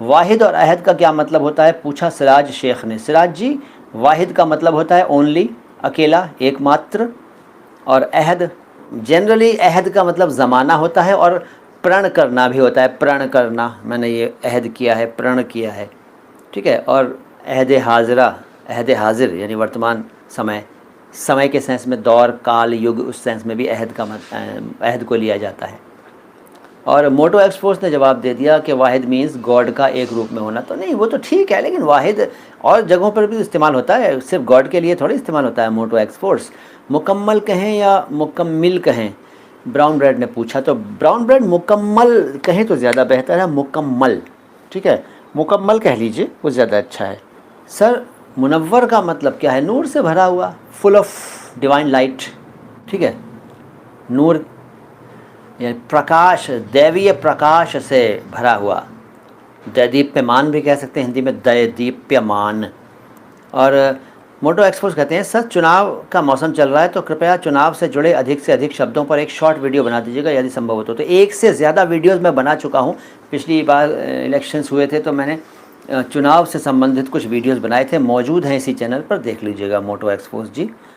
वाहिद और अहद का क्या मतलब होता है, पूछा सिराज शेख ने। सिराज जी, वाहिद का मतलब होता है ओनली, अकेला, एकमात्र। और अहद, जनरली अहद का मतलब ज़माना होता है और प्रण करना भी होता है। प्रण करना, मैंने ये अहद किया है, प्रण किया है, ठीक है। और अहद हाजिरा, अहद हाजिर यानी वर्तमान समय, समय के सेंस में दौर, काल, युग, उस सेंस में भी अहद का अहद को लिया जाता है। और मोटो एक्सपोर्स ने जवाब दे दिया कि वाहिद मीन्स गॉड का एक रूप में होना। तो नहीं, वो तो ठीक है, लेकिन वाहिद और जगहों पर भी इस्तेमाल होता है, सिर्फ गॉड के लिए थोड़ी इस्तेमाल होता है मोटो एक्सपोर्ट्स। मुकम्मल कहें या मुकम्मिल कहें, ब्राउन ब्रेड ने पूछा। तो ब्राउन ब्रेड मुकम्मल कहें तो ज़्यादा बेहतर है, मुकम्मल, ठीक है, मुकम्मल कह लीजिए, वो ज़्यादा अच्छा है। सर, मुनव्वर का मतलब क्या है, नूर से भरा हुआ, फुल ऑफ डिवाइन लाइट, ठीक है। नूर यानी प्रकाश, दैवीय प्रकाश से भरा हुआ, दैदीप्यमान भी कह सकते हैं हिंदी में, दैदीप्यमान। और मोटो एक्सपोर्ट्स कहते हैं, सर चुनाव का मौसम चल रहा है तो कृपया चुनाव से जुड़े अधिक से अधिक शब्दों पर एक शॉर्ट वीडियो बना दीजिएगा यदि संभव हो तो। एक से ज़्यादा वीडियोस मैं बना चुका हूँ। पिछली बार इलेक्शंस हुए थे तो मैंने चुनाव से संबंधित कुछ वीडियोस बनाए थे, मौजूद हैं इसी चैनल पर, देख लीजिएगा मोटो एक्सपोर्ट्स जी।